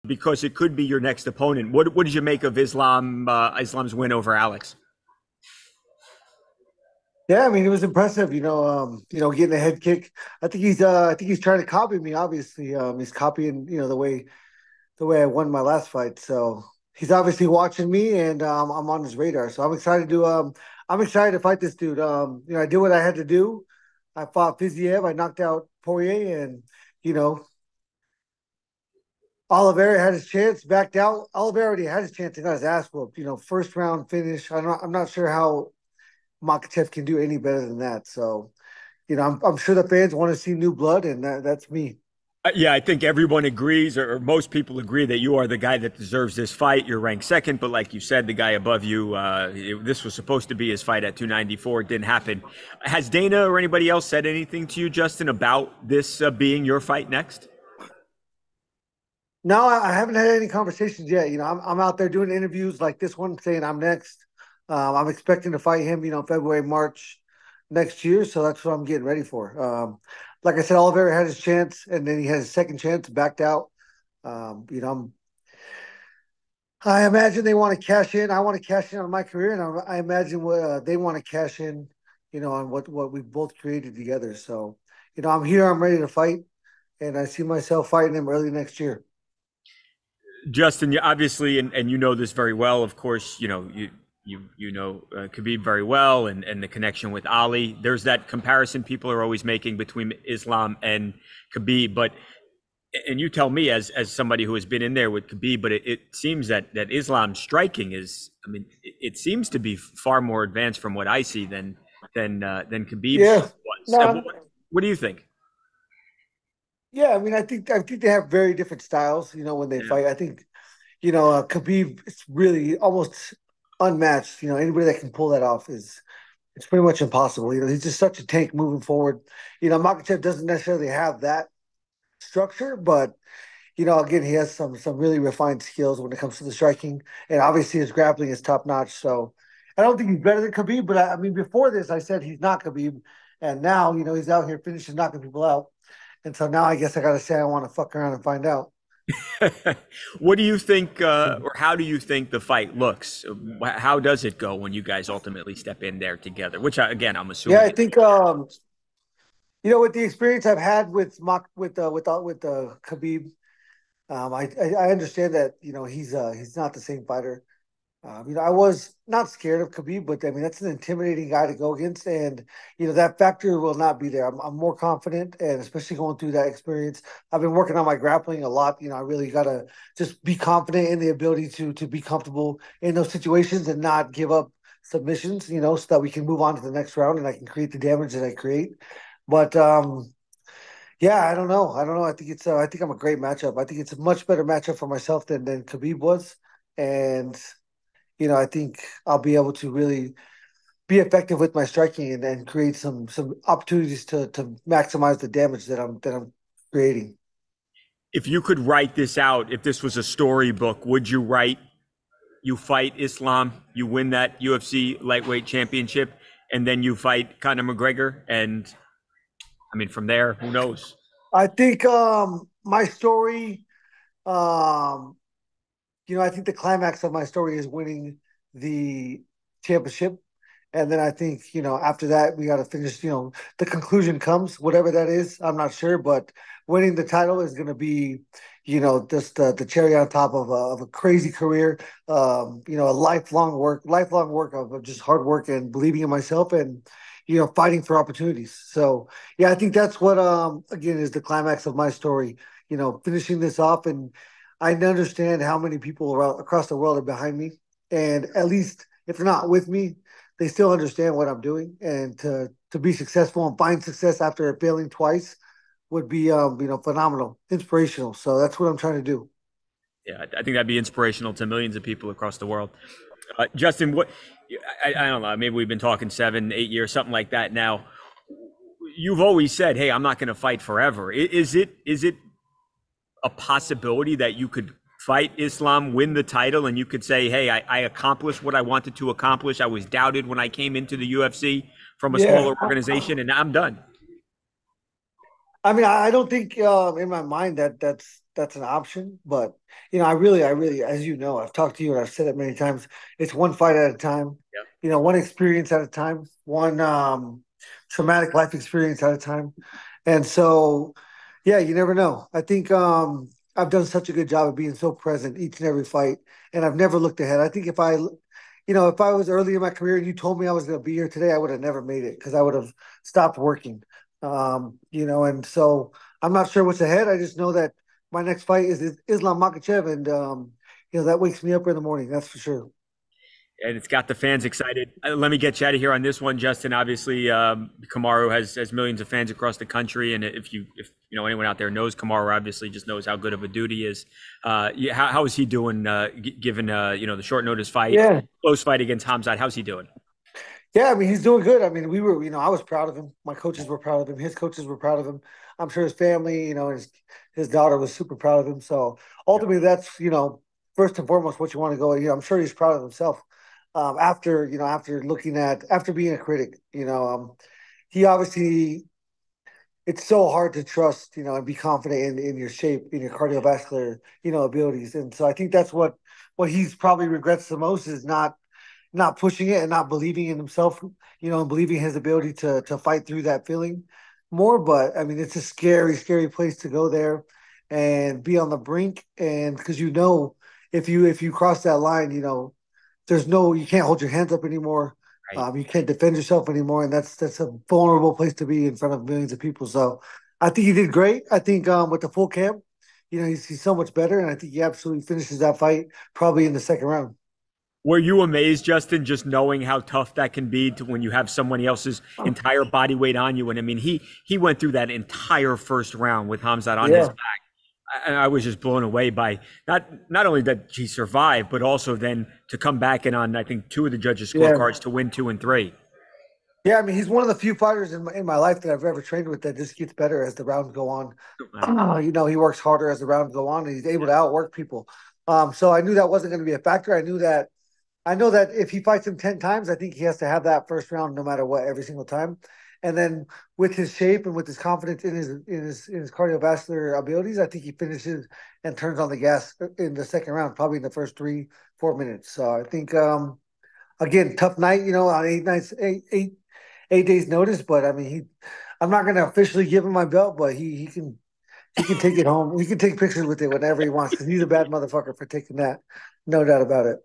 because it could be your next opponent. What did you make of Islam's win over Alex? Yeah, I mean, it was impressive. Getting a head kick. I think he's trying to copy me. Obviously, he's copying, the way I won my last fight. So he's obviously watching me, and I'm on his radar. So I'm excited to fight this dude. I did what I had to do. I fought Fiziev. I knocked out Poirier, and you know, Oliveira had his chance, backed out. Oliveira already had his chance and got his ass whooped. First round finish. I'm not sure how Makhachev can do any better than that. So, I'm sure the fans want to see new blood, and that's me. Yeah, I think everyone agrees, or most people agree, that you are the guy that deserves this fight. You're ranked second, but like you said, the guy above you, this was supposed to be his fight at 294. It didn't happen. Has Dana or anybody else said anything to you, Justin, about this being your fight next? No, I haven't had any conversations yet. I'm out there doing interviews like this one, saying I'm next. I'm expecting to fight him, February, March next year. So that's what I'm getting ready for. Like I said, Oliveira had his chance, and then he had his second chance, backed out. I imagine they want to cash in. I want to cash in on my career, and I imagine they want to cash in, on what we both created together. So, I'm here. I'm ready to fight, and I see myself fighting him early next year. Justin, you obviously, and you know this very well. Of course, you know Khabib very well, and the connection with Ali. There's that comparison people are always making between Islam and Khabib, but and you tell me as somebody who has been in there with Khabib, but it seems that Islam's striking is, I mean, it seems to be far more advanced from what I see than Khabib's Yeah. was. No. What do you think? Yeah. I mean, I think they have very different styles. When they Yeah. fight, I think Khabib is really almost unmatched. Anybody that can pull that off is it's pretty much impossible. He's just such a tank moving forward. Makhachev doesn't necessarily have that structure, but again, he has some really refined skills when it comes to the striking, and obviously his grappling is top notch. So I don't think he's better than Khabib, but I mean, before this, I said he's not Khabib, and now he's out here finishing knocking people out, and so now I guess I got to say I want to fuck around and find out. What do you think, or how do you think the fight looks? How does it go when you guys ultimately step in there together? Which, again, I'm Yeah, assuming I it. think with the experience I've had with Mak with Khabib, I understand that he's not the same fighter. I was not scared of Khabib, but I mean that's an intimidating guy to go against, and that factor will not be there. I'm more confident, and especially going through that experience, I've been working on my grappling a lot. I really gotta just be confident in the ability to be comfortable in those situations and not give up submissions. So that we can move on to the next round and I can create the damage that I create. But yeah, I don't know. I don't know. I think I'm a great matchup. I think it's a much better matchup for myself than Khabib was, and I think I'll be able to really be effective with my striking and create some opportunities to maximize the damage that I'm creating. If you could write this out, if this was a storybook, would you write you fight Islam, you win that UFC lightweight championship, and then you fight Conor McGregor, and I mean from there, who knows? I think my story, um, I think the climax of my story is winning the championship. And then I think, after that, we got to finish, the conclusion comes, whatever that is. I'm not sure, but winning the title is going to be, just the cherry on top of a crazy career, a lifelong work of just hard work and believing in myself and, fighting for opportunities. So, yeah, I think that's what, again, is the climax of my story, finishing this off. And I understand how many people across the world are behind me. And at least if they're not with me, they still understand what I'm doing. And to be successful and find success after failing twice would be phenomenal, inspirational. So that's what I'm trying to do. Yeah, I think that'd be inspirational to millions of people across the world. Justin, I don't know, maybe we've been talking 7, 8 years, something like that now. You've always said, hey, I'm not going to fight forever. Is it a possibility that you could fight Islam, win the title, and you could say, hey, I accomplished what I wanted to accomplish. I was doubted when I came into the UFC from a Yeah. smaller organization, and now I'm done. I mean, I don't think in my mind that's that's an option. But I really, as you know, I've talked to you and I've said it many times. It's one fight at a time. Yep. One experience at a time. One traumatic life experience at a time. And so, yeah, you never know. I think I've done such a good job of being so present each and every fight, and I've never looked ahead. I think if I was early in my career and you told me I was going to be here today, I would have never made it because I would have stopped working. And so I'm not sure what's ahead. I just know that my next fight is Islam Makhachev, and that wakes me up in the morning. That's for sure. And it's got the fans excited. Let me get you out of here on this one, Justin. Obviously, Kamaru has millions of fans across the country, and if anyone out there knows Kamaru, obviously just knows how good of a dude he is. How is he doing? Given the short notice fight, Yeah, close fight against Hamzat, how's he doing? yeah. I mean, he's doing good. I mean, I was proud of him. My coaches were proud of him. His coaches were proud of him. I'm sure his family, his daughter was super proud of him. So Yeah. ultimately, that's first and foremost what you want to go. I'm sure he's proud of himself. After being a critic, he obviously it's so hard to trust, and be confident in your shape, in your cardiovascular, abilities. And so I think that's what he's probably regrets the most is not pushing it and not believing in himself, and believing his ability to fight through that feeling more. But I mean, it's a scary, scary place to go there and be on the brink. And because if you cross that line, you can't hold your hands up anymore. Right. You can't defend yourself anymore, and that's a vulnerable place to be in front of millions of people. So, I think he did great. I think with the full camp, he's so much better, and I think he absolutely finishes that fight probably in the second round. Were you amazed, Justin, just knowing how tough that can be to when you have somebody else's entire body weight on you? And I mean, he went through that entire first round with Hamzat on his Yeah, back. I was just blown away by not only that he survived, but also then to come back and on I think two of the judges' yeah, scorecards to win 2 and 3. yeah. I mean, he's one of the few fighters in my life that I've ever trained with that just gets better as the rounds go on. Wow. He works harder as the rounds go on, and he's able to outwork people. So I knew that wasn't going to be a factor. I know that if he fights him 10 times, I think he has to have that first round no matter what every single time. And then with his shape and with his confidence in his cardiovascular abilities, I think he finishes and turns on the gas in the second round, probably in the first 3-4 minutes. So I think again, tough night, on 8 nights, 8 days notice. But I mean, I'm not going to officially give him my belt, but he can take it home. He can take pictures with it whenever he wants because he's a bad motherfucker for taking that. No doubt about it.